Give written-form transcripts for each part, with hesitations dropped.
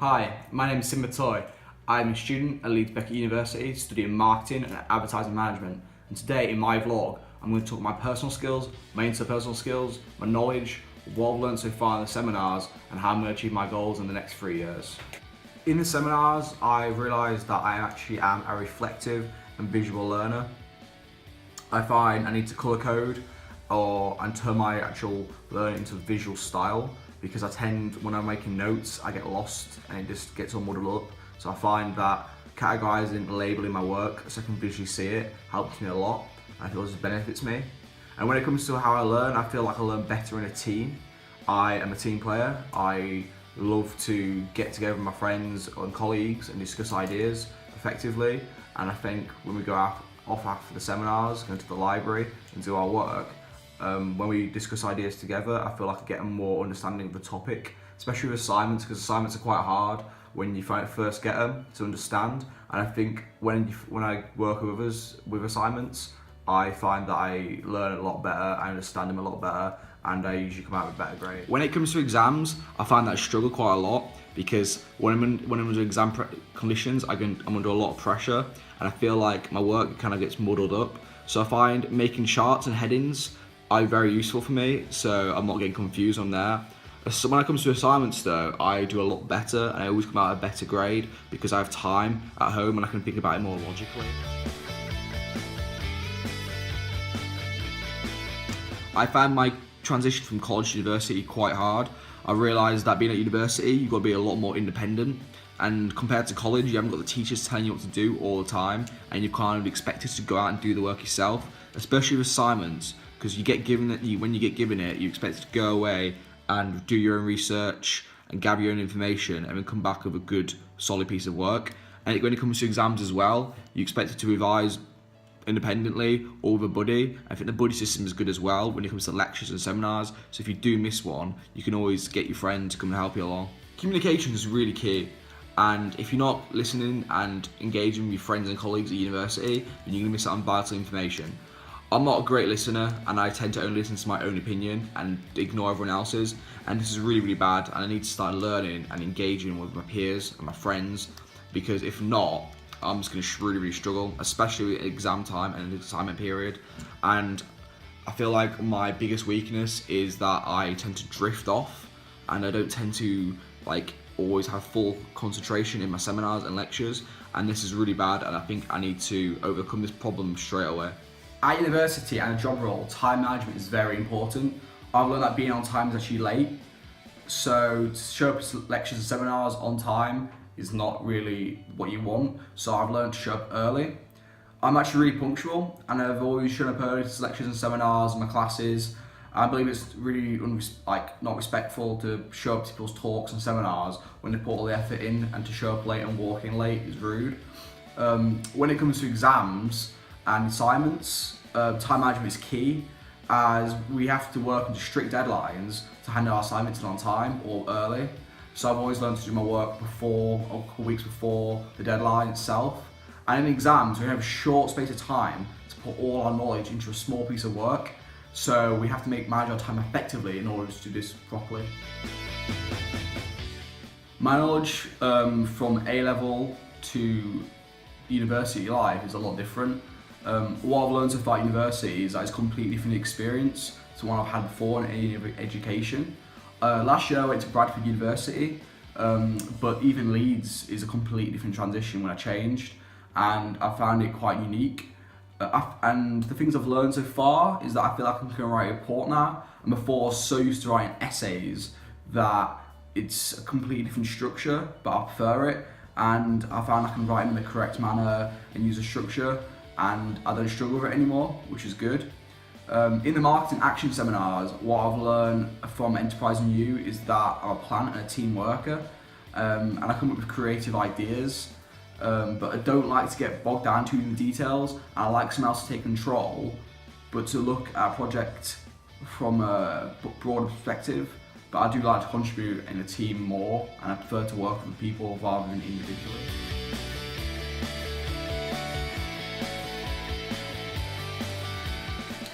Hi, my name is Simeon Bhatoy. I'm a student at Leeds Beckett University studying marketing and advertising management. And today in my vlog, I'm going to talk about my personal skills, my interpersonal skills, my knowledge, what I've learned so far in the seminars, and how I'm going to achieve my goals in the next 3 years. In the seminars, I realised that I actually am a reflective and visual learner. I find I need to colour code and turn my actual learning into a visual style, because I tend, when I'm making notes, I get lost and it just gets all muddled up. So I find that categorising and labelling my work so I can visually see it helps me a lot. I feel this benefits me. And when it comes to how I learn, I feel like I learn better in a team. I am a team player. I love to get together with my friends and colleagues and discuss ideas effectively. And I think when we go off after the seminars, go to the library and do our work, when we discuss ideas together, I feel like I get a more understanding of the topic, especially with assignments, because assignments are quite hard when you first get them to understand. And I think when I work with others with assignments, I find that I learn a lot better, I understand them a lot better, and I usually come out with a better grade. When it comes to exams, I find that I struggle quite a lot, because when I'm under exam conditions, I'm under a lot of pressure, and I feel like my work kind of gets muddled up. So I find making charts and headings are very useful for me, so I'm not getting confused on there. So when it comes to assignments though, I do a lot better, and I always come out a better grade because I have time at home and I can think about it more logically. I found my transition from college to university quite hard. I realised that being at university, you've got to be a lot more independent. And compared to college, you haven't got the teachers telling you what to do all the time, and you're kind of expected to go out and do the work yourself, especially with assignments, because you get given it. When you get given it, you're expected to go away and do your own research and gather your own information, and then come back with a good, solid piece of work. And when it comes to exams as well, you're expected to revise independently or with a buddy. I think the buddy system is good as well when it comes to lectures and seminars. So if you do miss one, you can always get your friend to come and help you along. Communication is really key. And if you're not listening and engaging with your friends and colleagues at university, then you're going to miss out on vital information. I'm not a great listener, and I tend to only listen to my own opinion and ignore everyone else's, and this is really, really bad, and I need to start learning and engaging with my peers and my friends, because if not, I'm just going to really, really struggle, especially at exam time and the assignment period. And I feel like my biggest weakness is that I tend to drift off, and I don't tend to always have full concentration in my seminars and lectures, and this is really bad, and I think I need to overcome this problem straight away. At university and a job role, time management is very important. I've learned that being on time is actually late, so to show up to lectures and seminars on time is not really what you want, so I've learned to show up early. I'm actually really punctual, and I've always shown up early to lectures and seminars and my classes. I believe it's really not respectful to show up to people's talks and seminars when they put all the effort in, and to show up late and walk in late is rude. When it comes to exams and assignments, time management is key, as we have to work under strict deadlines to hand our assignments in on time or early. So I've always learned to do my work before, or a couple weeks before the deadline itself. And in exams, we have a short space of time to put all our knowledge into a small piece of work. So we have to manage our time effectively in order to do this properly. My knowledge from A-level to university life is a lot different. What I've learned so far at university is that it's a completely different experience to one I've had before in any other education. Last year I went to Bradford University, but even Leeds is a completely different transition when I changed, and I found it quite unique. And the things I've learned so far is that I feel like I can write a report now. I'm before so used to writing essays that it's a completely different structure, but I prefer it. And I found I can write them in the correct manner and use a structure, and I don't struggle with it anymore, which is good. In the marketing action seminars, what I've learned from Enterprise and You is that I'm a planner and a team worker, and I come up with creative ideas. But I don't like to get bogged down too in the details, and I like someone else to take control, but to look at a project from a broader perspective. But I do like to contribute in a team more, and I prefer to work with people rather than individually.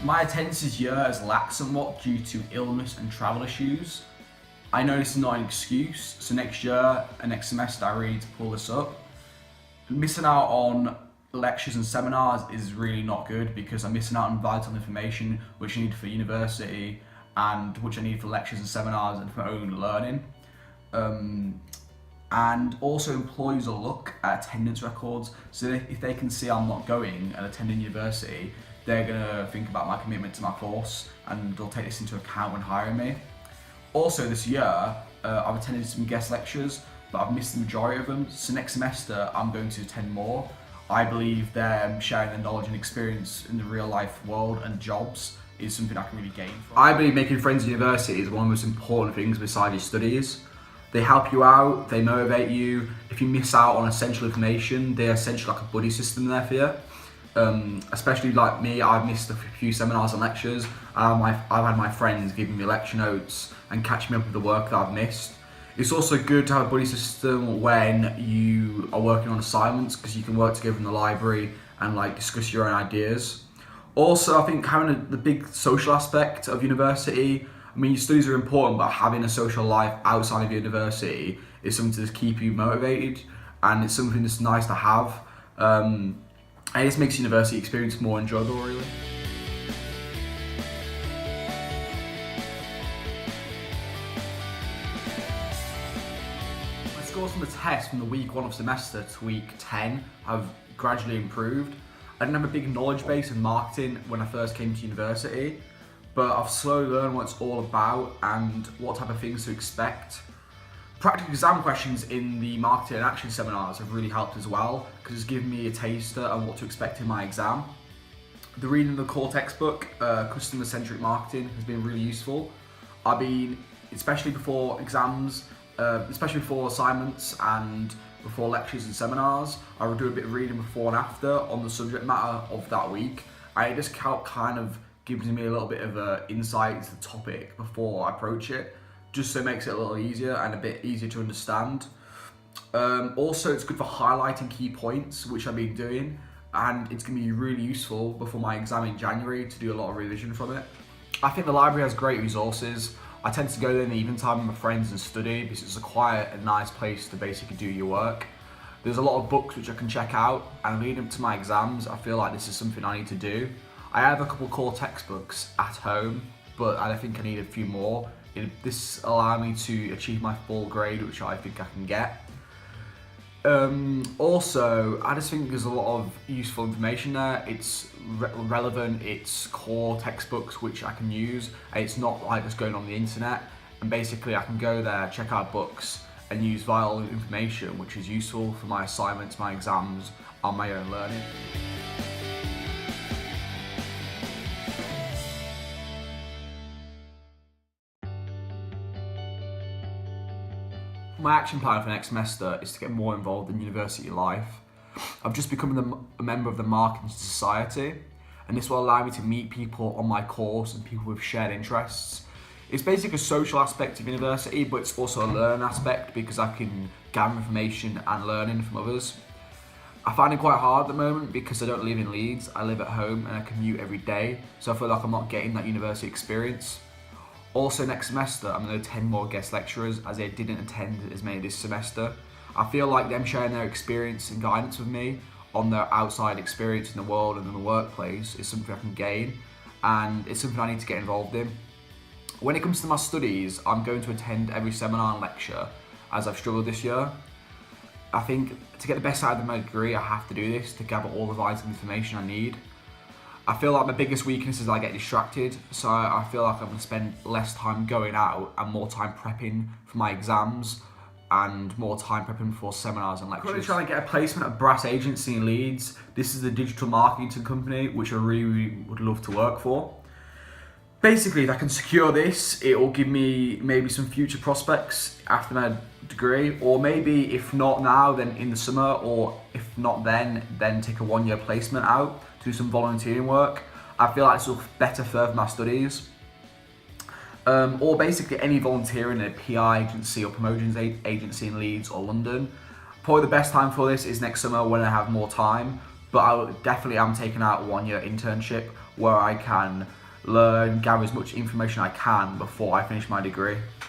My attendance this year has lacked somewhat due to illness and travel issues. I know this is not an excuse, so next year and next semester I really need to pull this up. Missing out on lectures and seminars is really not good because I'm missing out on vital information which I need for university and which I need for lectures and seminars and for my own learning. And also employees will look at attendance records, so if they can see I'm not going and attending university, they're gonna think about my commitment to my course and they'll take this into account when hiring me. Also this year, I've attended some guest lectures, but I've missed the majority of them, so next semester I'm going to attend more. I believe them sharing their knowledge and experience in the real life world and jobs is something I can really gain from. I believe making friends at university is one of the most important things beside your studies. They help you out, they motivate you. If you miss out on essential information, they're essentially like a buddy system there for you. Especially like me, I've missed a few seminars and lectures. I've had my friends giving me lecture notes and catching me up with the work that I've missed. It's also good to have a buddy system when you are working on assignments because you can work together in the library and like discuss your own ideas. Also, I think having the big social aspect of university, I mean, your studies are important, but having a social life outside of university is something to keep you motivated, and it's something that's nice to have. And it just makes university experience more enjoyable, really. My scores from the test from the week 1 of semester to week 10 have gradually improved. I didn't have a big knowledge base in marketing when I first came to university, but I've slowly learned what it's all about and what type of things to expect. Practical exam questions in the marketing and action seminars have really helped as well because it's given me a taster of what to expect in my exam. The reading of the core textbook, Customer-Centric Marketing, has been really useful. I've been, especially before exams, especially before assignments and before lectures and seminars, I would do a bit of reading before and after on the subject matter of that week. And it just kind of gives me a little bit of an insight into the topic before I approach it, just so it makes it a little easier and a bit easier to understand. Also, it's good for highlighting key points, which I've been doing, and it's going to be really useful before my exam in January to do a lot of revision from it. I think the library has great resources. I tend to go there in the evening time with my friends and study because it's a quiet and nice place to basically do your work. There's a lot of books which I can check out, and leading up to my exams, I feel like this is something I need to do. I have a couple core textbooks at home, but I think I need a few more. This allows me to achieve my full grade, which I think I can get. Also, I just think there's a lot of useful information there. It's relevant, it's core textbooks which I can use, and it's not like just going on the internet. And basically I can go there, check out books, and use vital information which is useful for my assignments, my exams, on my own learning. My action plan for next semester is to get more involved in university life. I've just become a member of the Marketing Society, and this will allow me to meet people on my course and people with shared interests. It's basically a social aspect of university, but it's also a learning aspect because I can gather information and learning from others. I find it quite hard at the moment because I don't live in Leeds, I live at home and I commute every day, so I feel like I'm not getting that university experience. Also next semester, I'm going to attend more guest lecturers as I didn't attend as many this semester. I feel like them sharing their experience and guidance with me on their outside experience in the world and in the workplace is something I can gain, and it's something I need to get involved in. When it comes to my studies, I'm going to attend every seminar and lecture as I've struggled this year. I think to get the best out of my degree, I have to do this to gather all the vital information I need. I feel like my biggest weakness is I get distracted, so I feel like I'm going to spend less time going out and more time prepping for my exams and more time prepping for seminars and lectures. I'm currently trying to get a placement at Brass Agency in Leeds. This is a digital marketing company which I really would love to work for. Basically, if I can secure this, it will give me maybe some future prospects after my degree, or maybe if not now, then in the summer, or if not then take a 1-year placement out to do some volunteering work. I feel like this will better further my studies. Or basically any volunteering in a PR agency or promotions agency in Leeds or London. Probably the best time for this is next summer when I have more time, but I definitely am taking out a 1-year internship where I can learn, gather as much information I can before I finish my degree.